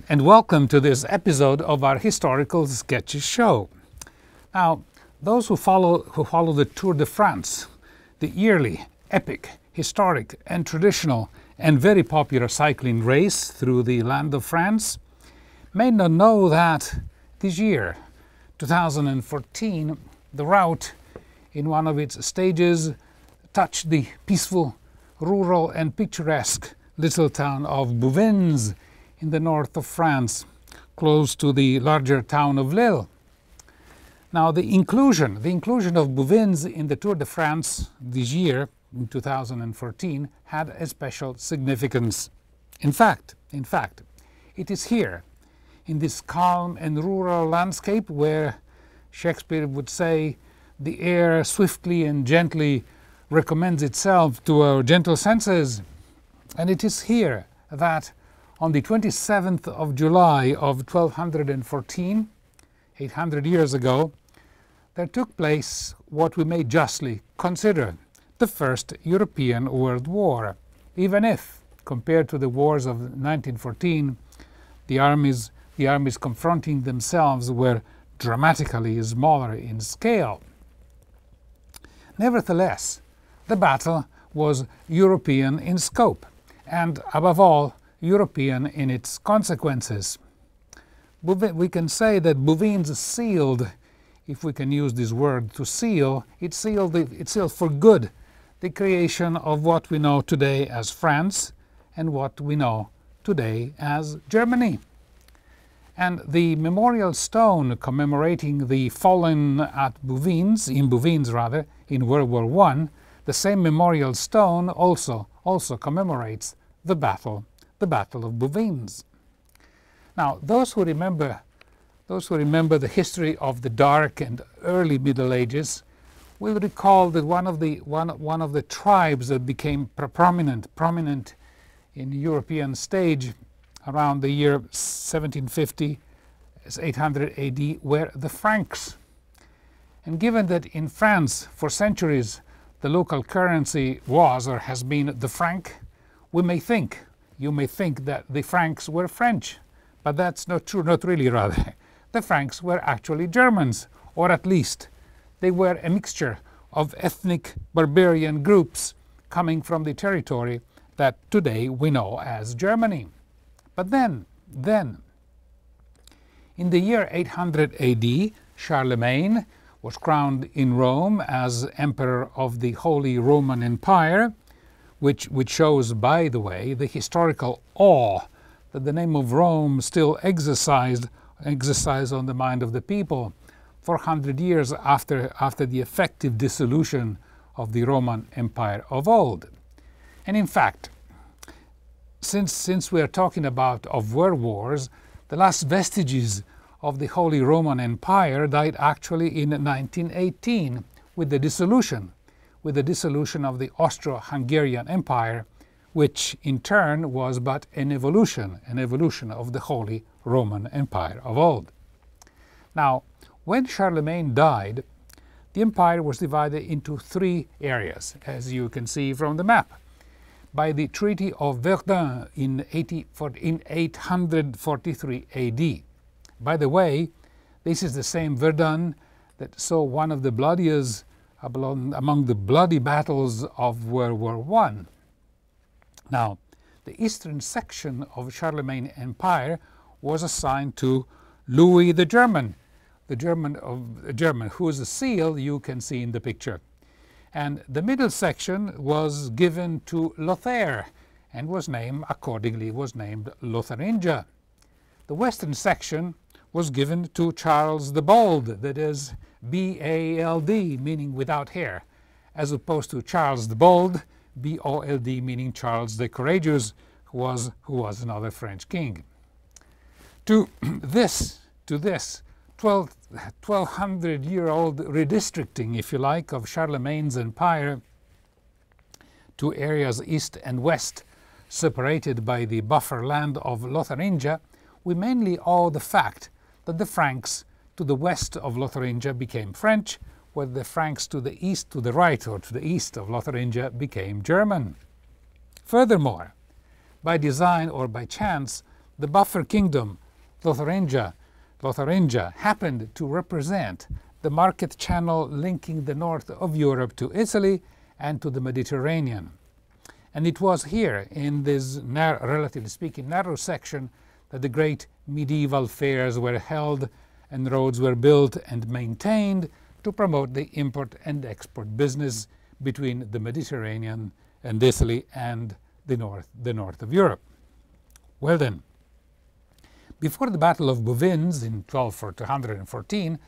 and welcome to this episode of our Historical Sketches show. Now, those who follow the Tour de France, the yearly, epic, historic and traditional and very popular cycling race through the land of France, may not know that this year, 2014, the route in one of its stages touched the peaceful, rural and picturesque little town of Bouvines in the north of France, close to the larger town of Lille. Now, the inclusion of Bouvines in the Tour de France this year, in 2014, had a special significance. In fact, it is here, in this calm and rural landscape where Shakespeare would say the air swiftly and gently recommends itself to our gentle senses. And it is here that on the 27th of July of 1214, 800 years ago, there took place what we may justly consider the First European World War, even if, compared to the wars of 1914, the armies confronting themselves were dramatically smaller in scale. Nevertheless, the battle was European in scope, and above all, European in its consequences. We can say that Bouvines sealed, if we can use this word to seal, it sealed for good the creation of what we know today as France and what we know today as Germany. And the memorial stone commemorating the fallen at Bouvines, in World War I, the same memorial stone also commemorates the Battle of Bouvines. Now, those who remember the history of the dark and early Middle Ages will recall that one of the tribes that became prominent in European stage around the year 1750, 800 AD, were the Franks. And given that in France, for centuries, the local currency was or has been the franc, you may think that the Franks were French, but that's not true, not really rather. The Franks were actually Germans, or at least they were a mixture of ethnic barbarian groups coming from the territory that today we know as Germany. But then, in the year 800 AD, Charlemagne was crowned in Rome as Emperor of the Holy Roman Empire, which shows, by the way, the historical awe that the name of Rome still exercised on the mind of the people 400 years after the effective dissolution of the Roman Empire of old. And in fact, since we are talking of world wars, the last vestiges of the Holy Roman Empire died actually in 1918 with the dissolution of the Austro-Hungarian Empire, which in turn was but an evolution of the Holy Roman Empire of old. Now, when Charlemagne died, the empire was divided into three areas, as you can see from the map. By the Treaty of Verdun in 843 AD. By the way, this is the same Verdun that saw one of the bloodiest among the bloody battles of World War I. Now, the eastern section of Charlemagne Empire was assigned to Louis the German, whose seal you can see in the picture. And the middle section was given to Lothair and was named Lotharingia. The western section was given to Charles the Bold, that is B-A-L-D, meaning without hair, as opposed to Charles the Bold, B-O-L-D, meaning Charles the Courageous, who was another French king. To this 1200-year-old redistricting, if you like, of Charlemagne's empire to areas east and west separated by the buffer land of Lotharingia, we mainly owe the fact that the Franks to the west of Lotharingia became French, while the Franks to the east, to the right, or to the east of Lotharingia became German. Furthermore, by design or by chance, The buffer kingdom, Lotharingia, happened to represent the market channel linking the north of Europe to Italy and to the Mediterranean. And it was here, in this relatively speaking narrow section, that the great medieval fairs were held and roads were built and maintained to promote the import and export business between the Mediterranean and Italy and the north of Europe. Well then, before the Battle of Bouvines in 1214,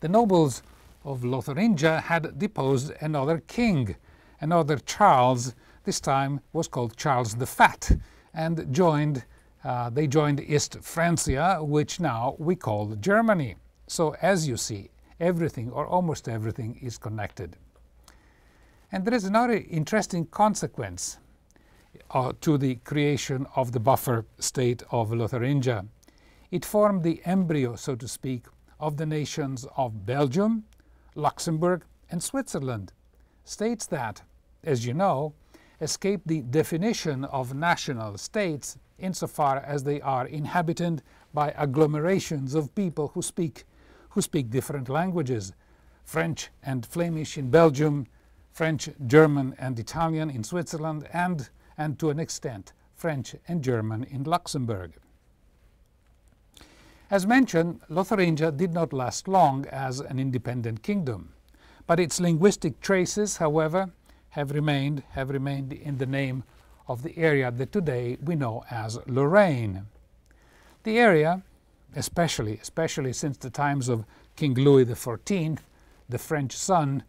the nobles of Lotharingia had deposed another king, another Charles. This time was called Charles the Fat, and they joined East Francia, which now we call Germany. So as you see, everything or almost everything is connected. And there is another interesting consequence to the creation of the buffer state of Lotharingia. It formed the embryo, so to speak, of the nations of Belgium, Luxembourg, and Switzerland, states that, as you know, escape the definition of national states insofar as they are inhabited by agglomerations of people who speak different languages, French and Flemish in Belgium, French, German, and Italian in Switzerland, and to an extent, French and German in Luxembourg. As mentioned, Lotharingia did not last long as an independent kingdom, but its linguistic traces, however, have remained in the name of the area that today we know as Lorraine. The area, especially since the times of King Louis XIV, the French Sun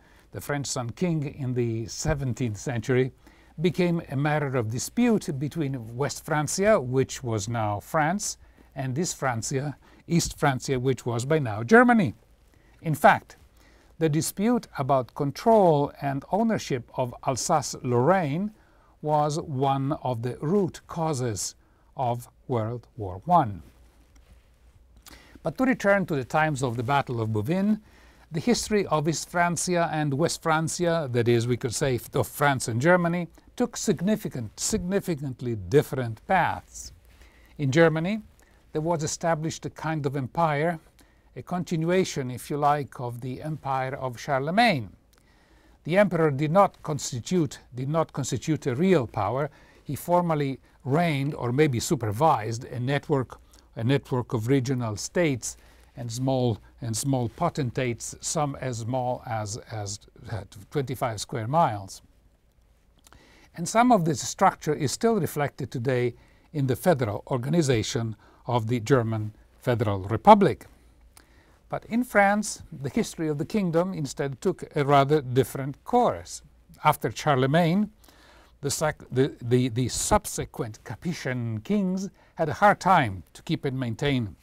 king in the 17th century, became a matter of dispute between West Francia, which was now France, and East Francia, which was by now Germany. In fact, the dispute about control and ownership of Alsace-Lorraine was one of the root causes of World War I. But to return to the times of the Battle of Bouvines, the history of East Francia and West Francia, that is, we could say, of France and Germany, took significantly different paths. In Germany, there was established a kind of empire, a continuation, if you like, of the empire of Charlemagne. The emperor did not constitute a real power. He formally reigned, or maybe supervised, a network of regional states and small potentates, some as small as 25 square miles. And some of this structure is still reflected today in the federal organization of the German Federal Republic. But in France, the history of the kingdom instead took a rather different course. After Charlemagne, the subsequent Capetian kings had a hard time to keep and maintain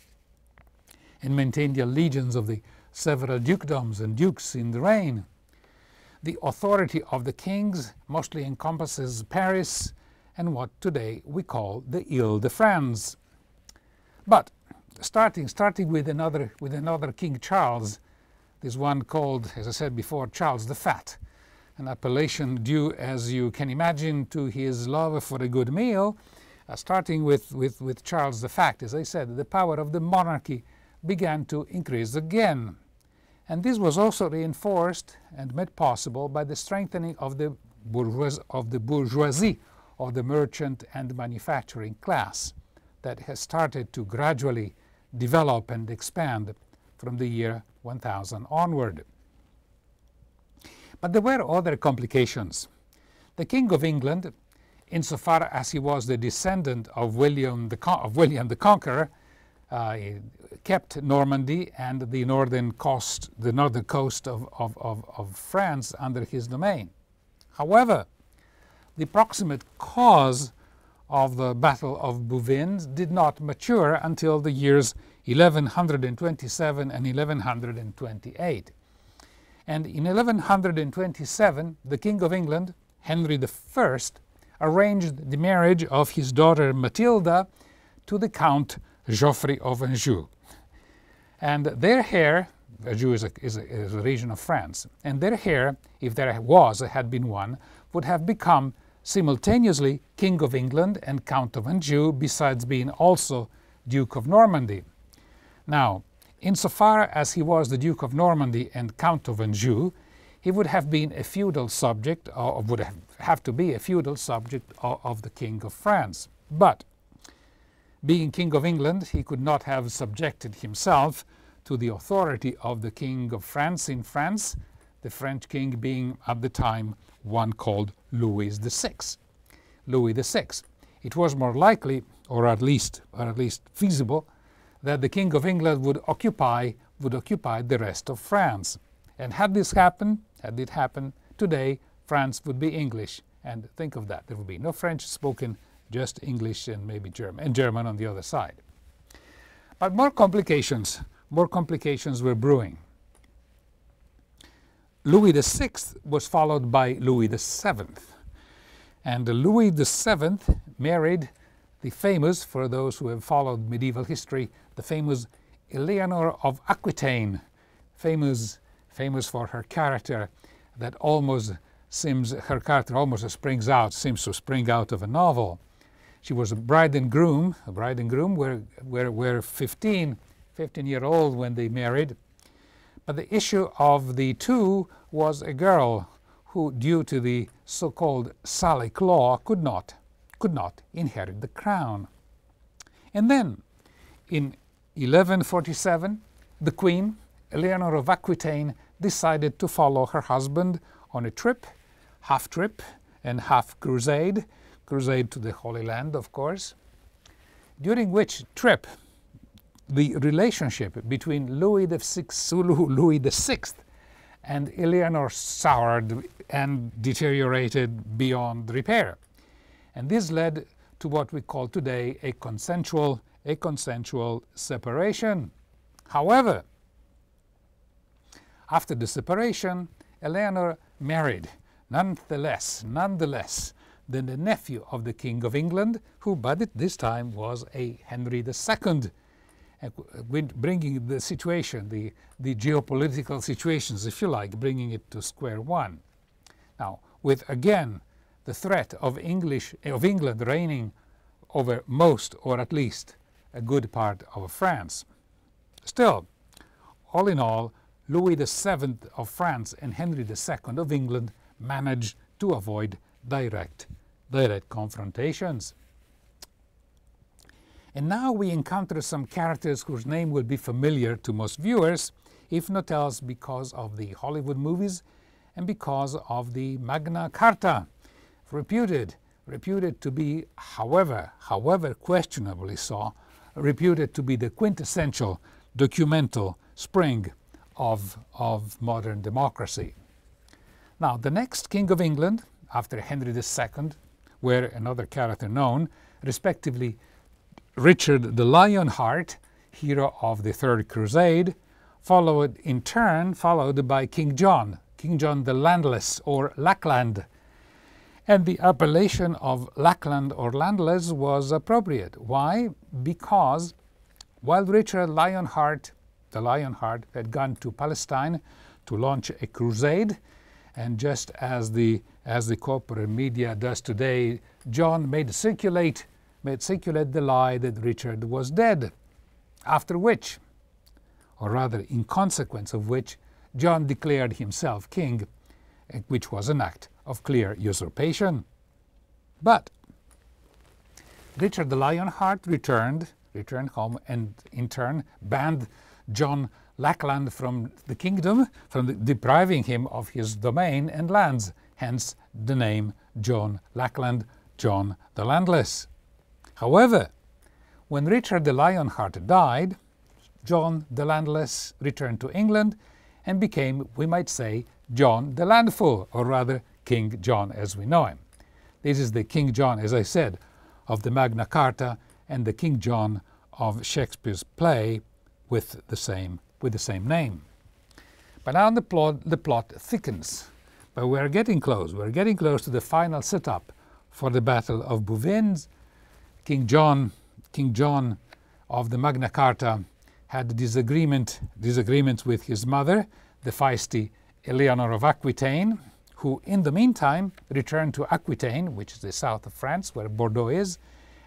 the allegiance of the several dukedoms and dukes in the reign. The authority of the kings mostly encompasses Paris and what today we call the Ile-de-France. But starting with another King Charles, this one called, as I said before, Charles the Fat, an appellation due, as you can imagine, to his love for a good meal. Starting with Charles the Fat, as I said, the power of the monarchy began to increase again. And this was also reinforced and made possible by the strengthening of the bourgeoisie, or the merchant and manufacturing class, that has started to gradually develop and expand from the year 1000 onward. But there were other complications. The King of England, insofar as he was the descendant of William the Conqueror, kept Normandy and the northern coast of France under his domain. However, the proximate cause of the Battle of Bouvines did not mature until the years 1127 and 1128. And in 1127, the King of England, Henry I, arranged the marriage of his daughter Matilda to the Count Geoffrey of Anjou. And their heir, Anjou is a region of France, and their heir, if there had been one, would have become simultaneously King of England and Count of Anjou, besides being also Duke of Normandy. Now, insofar as he was the Duke of Normandy and Count of Anjou, he would have been a feudal subject, or would have to be a feudal subject of the King of France. But being King of England, he could not have subjected himself to the authority of the King of France in France, the French king being at the time one called Louis VI. Louis VI. It was more likely, or at least feasible, that the King of England would occupy the rest of France. And had this happened, had it happened today, France would be English. And think of that, there would be no French spoken, just English and maybe German, and German on the other side. But more complications were brewing. Louis VI was followed by Louis VII. And Louis VII married the famous, for those who have followed medieval history, the famous Eleanor of Aquitaine, famous for her character that seems to spring out of a novel. She was a bride and groom were 15-year-old when they married. But the issue of the two was a girl who, due to the so-called Salic law, could not inherit the crown. And then, in 1147, the Queen, Eleanor of Aquitaine, decided to follow her husband on a trip and half crusade to the Holy Land, of course, during which trip the relationship between Louis VI and Eleanor soured and deteriorated beyond repair. And this led to what we call today a consensual separation. However, after the separation, Eleanor married nonetheless than the nephew of the King of England, who by this time was a Henry II, bringing the situation, the geopolitical situations, if you like, bringing it to square one. Now, with again the threat of England reigning over most, or at least a good part of France. Still, all in all, Louis VII of France and Henry II of England managed to avoid direct confrontations. And now we encounter some characters whose name will be familiar to most viewers, if not else because of the Hollywood movies and because of the Magna Carta, reputed to be, however questionably so, reputed to be the quintessential documental spring of modern democracy. Now, the next King of England, after Henry II, were another character known, respectively Richard the Lionheart, hero of the Third Crusade, followed by King John the Landless, or Lackland. And the appellation of Lackland or Landless was appropriate. Why? Because while Richard the Lionheart had gone to Palestine to launch a crusade, and just as the corporate media does today, John made circulate the lie that Richard was dead, after which, or rather in consequence of which, John declared himself king, which was an act of clear usurpation. But Richard the Lionheart returned home and in turn banned John Lackland from the kingdom, depriving him of his domain and lands, hence the name John Lackland, John the Landless. However, when Richard the Lionheart died, John the Landless returned to England and became, we might say, John the Landful, or rather King John as we know him. This is the King John, as I said, of the Magna Carta and the King John of Shakespeare's play with the same name. But now the plot thickens. But we're getting close. We're getting close to the final setup for the Battle of Bouvines. King John of the Magna Carta had disagreements with his mother, the feisty Eleanor of Aquitaine, who in the meantime returned to Aquitaine, which is the south of France, where Bordeaux is,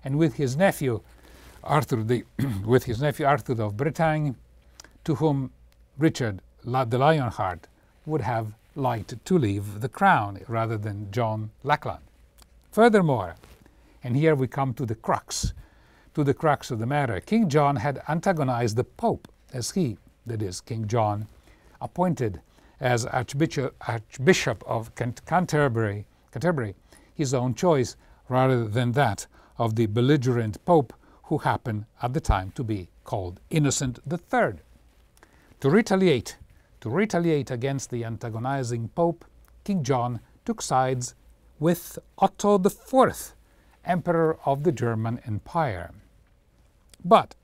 and with his nephew, with his nephew Arthur of Bretagne, to whom Richard the Lionheart would have liked to leave the crown rather than John Lackland. Furthermore, and here we come to the crux of the matter, King John had antagonized the Pope, as he, that is, King John, appointed as Archbishop of Canterbury, his own choice, rather than that of the belligerent Pope, who happened at the time to be called Innocent III. To retaliate against the antagonizing Pope, King John took sides with Otto IV, Emperor of the German Empire. But,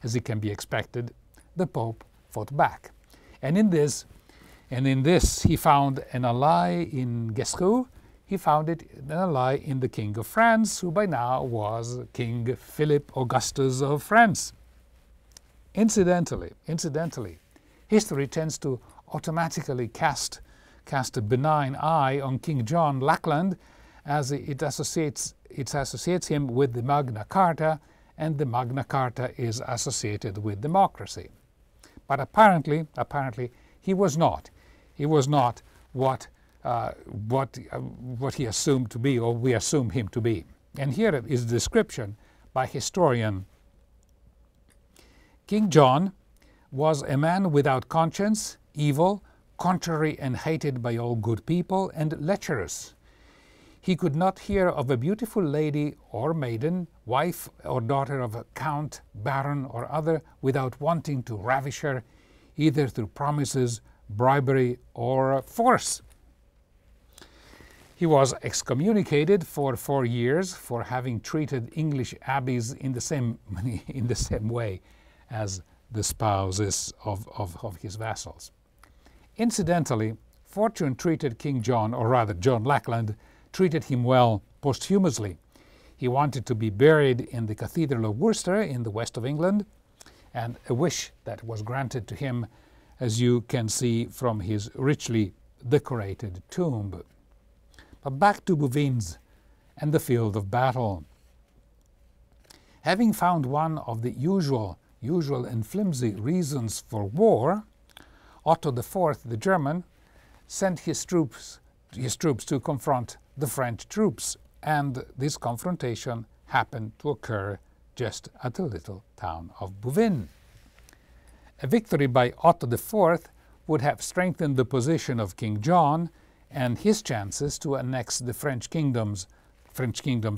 as it can be expected, the Pope fought back. And in this he found an ally in Guesclin. He found an ally in the King of France, who by now was King Philip Augustus of France. Incidentally, history tends to automatically cast a benign eye on King John Lackland, as it associates him with the Magna Carta, and the Magna Carta is associated with democracy. But apparently he was not. He was not what he assumed to be, or we assume him to be. And here is the description by historian. King John was a man without conscience, evil, contrary and hated by all good people, and lecherous. He could not hear of a beautiful lady or maiden, wife or daughter of a count, baron or other, without wanting to ravish her, either through promises, bribery or force. He was excommunicated for 4 years for having treated English abbeys in the same way as the spouses of his vassals. Incidentally, fortune treated King John, or rather John Lackland, treated him well posthumously. He wanted to be buried in the Cathedral of Worcester in the west of England, and a wish that was granted to him, as you can see from his richly decorated tomb. But back to Bouvines and the field of battle. Having found one of the usual and flimsy reasons for war, Otto IV, the German, sent his troops to confront the French troops, and this confrontation happened to occur just at the little town of Bouvines. A victory by Otto IV would have strengthened the position of King John and his chances to annex the French kingdom's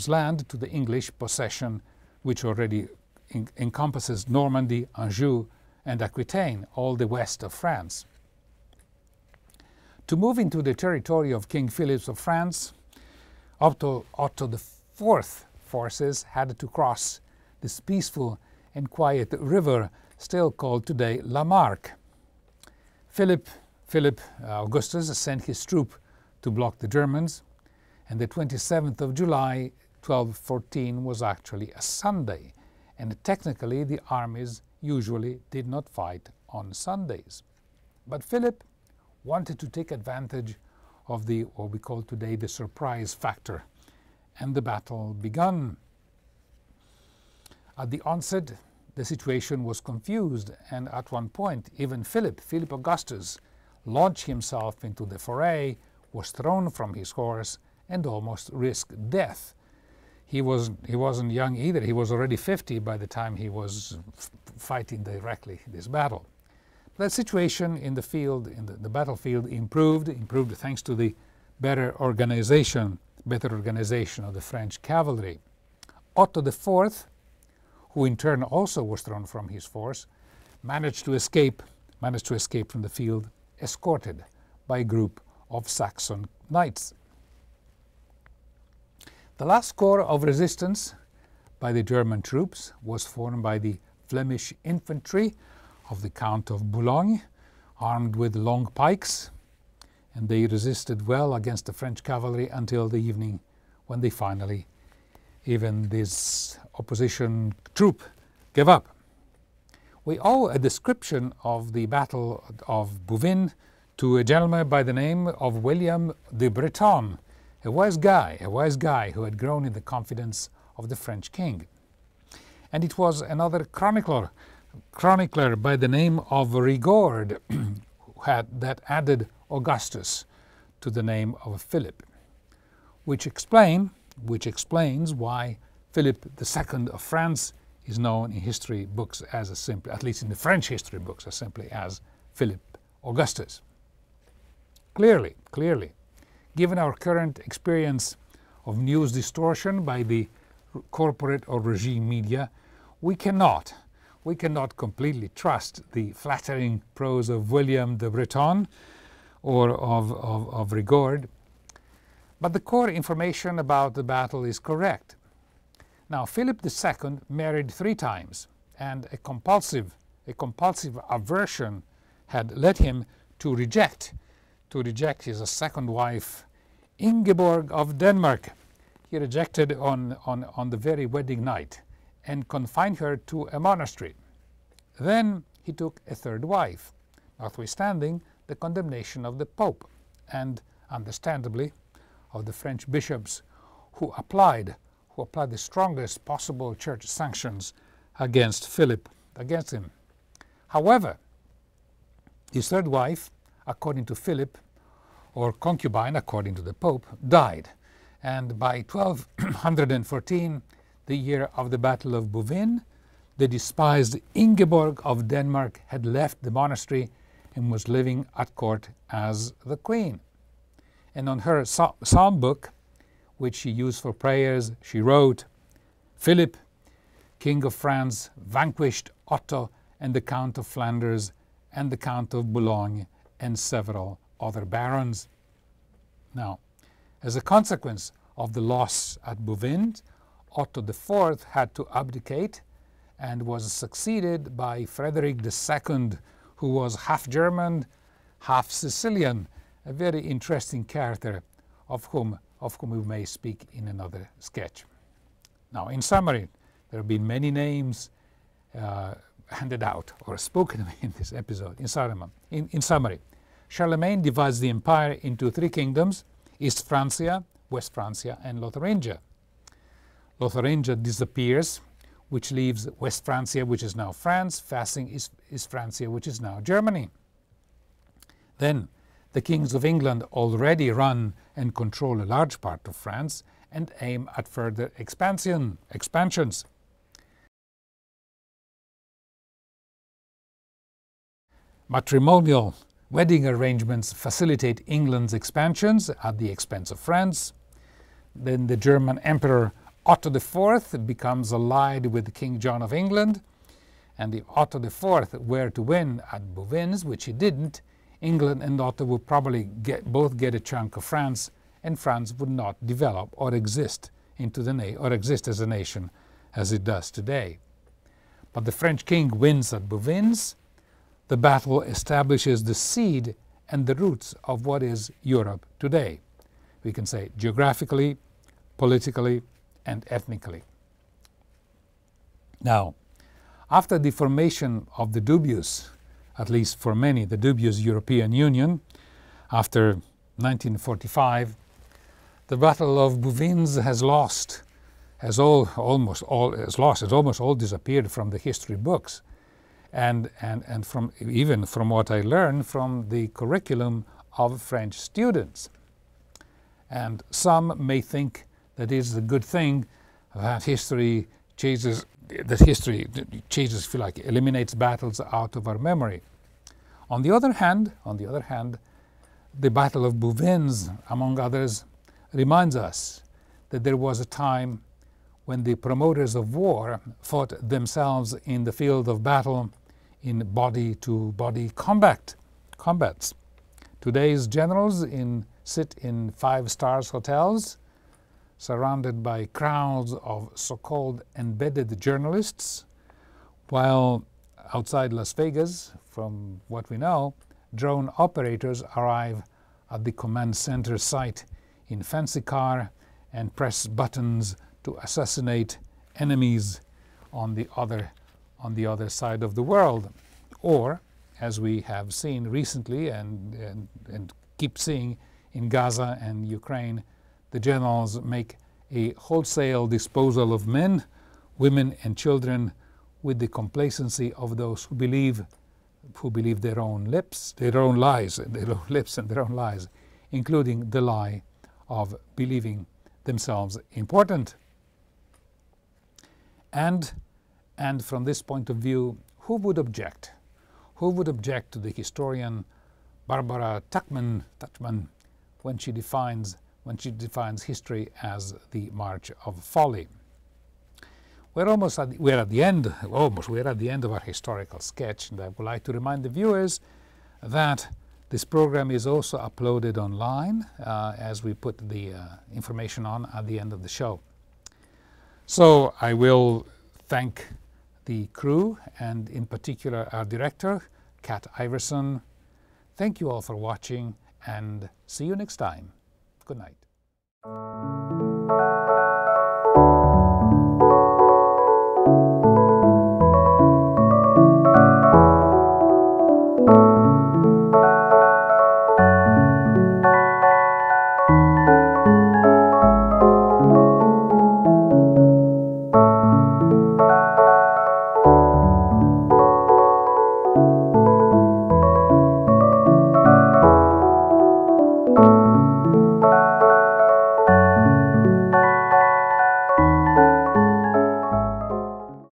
land to the English possession, which already encompasses Normandy, Anjou, and Aquitaine, all the west of France. To move into the territory of King Philip of France, Otto IV forces had to cross this peaceful and quiet river, still called today La Marque. Philip Augustus sent his troop to block the Germans, and the 27th of July, 1214 was actually a Sunday, and technically the armies usually did not fight on Sundays. But Philip wanted to take advantage of what we call today the surprise factor, and the battle began. At the onset, the situation was confused, and at one point even Philip Augustus, launched himself into the foray, was thrown from his horse, and almost risked death. He wasn't young either. He was already 50 by the time he was fighting directly this battle. The situation in the field, in the battlefield, improved thanks to the better organization of the French cavalry. Otto IV, who in turn also was thrown from his horse, managed to escape from the field, escorted by a group of Saxon knights. The last corps of resistance by the German troops was formed by the Flemish infantry of the Count of Boulogne, armed with long pikes, and they resisted well against the French cavalry until the evening, when they finally, even this opposition troop, gave up. We owe a description of the Battle of Bouvines to a gentleman by the name of William de Breton, a wise guy who had grown in the confidence of the French king. And it was another chronicler by the name of Rigord that added Augustus to the name of Philip, which explains why Philip II of France is known in history books as simply, at least in the French history books, as simply as Philip Augustus. Clearly, given our current experience of news distortion by the corporate or regime media, we cannot completely trust the flattering prose of William de Breton or of Rigord, but the core information about the battle is correct. Now, Philip II married 3 times, and a compulsive aversion had led him to reject his second wife, Ingeborg of Denmark. He rejected on the very wedding night and confined her to a monastery. Then he took a third wife, notwithstanding the condemnation of the Pope and, understandably, of the French bishops who applied the strongest possible church sanctions against him. However, his third wife, according to Philip, or concubine according to the Pope, died, and by 1214, the year of the Battle of Bouvines, the despised Ingeborg of Denmark had left the monastery and was living at court as the queen. And on her psalm book, which she used for prayers, she wrote, "Philip, King of France, vanquished Otto and the Count of Flanders and the Count of Boulogne and several other barons." Now, as a consequence of the loss at Bouvines, Otto IV had to abdicate and was succeeded by Frederick II, who was half German, half Sicilian, a very interesting character of whom we may speak in another sketch. Now, in summary, there have been many names handed out or spoken in this episode. In summary, Charlemagne divides the empire into 3 kingdoms: East Francia, West Francia, and Lotharingia. Lotharingia disappears, which leaves West Francia, which is now France, facing East Francia, which is now Germany. Then the kings of England already run and control a large part of France and aim at further expansions. Matrimonial wedding arrangements facilitate England's expansions at the expense of France. Then the German Emperor Otto IV becomes allied with King John of England, and if Otto IV were to win at Bouvines, which he didn't, England and Otto would probably both get a chunk of France, and France would not develop or exist as a nation as it does today. But the French king wins at Bouvines. The battle establishes the seed and the roots of what is Europe today. We can say geographically, politically, and ethnically. Now, after the formation of the dubious, at least for many, the dubious European Union, after 1945, the Battle of Bouvines has almost all disappeared from the history books, and even from what I learned from the curriculum of French students. And some may think that it is a good thing that history chases, if you like, eliminates battles out of our memory. On the other hand, the Battle of Bouvines, among others, reminds us that there was a time when the promoters of war fought themselves in the field of battle in body-to-body combats. Today's generals sit in 5-star hotels, surrounded by crowds of so-called embedded journalists, while outside Las Vegas, from what we know, drone operators arrive at the command center site in fancy car and press buttons to assassinate enemies on the other side of the world. Or, as we have seen recently and keep seeing in Gaza and Ukraine, the generals make a wholesale disposal of men women and children with the complacency of those who believe their own lips, their own lies, their own lips and their own lies, including the lie of believing themselves important. And from this point of view, who would object? Who would object to the historian Barbara Tuchman when she defines history as the march of folly? We're at the end of our historical sketch, and I would like to remind the viewers that this program is also uploaded online as we put the information on at the end of the show. So I will thank the crew, and in particular our director, Kat Iverson. Thank you all for watching, and see you next time. Good night.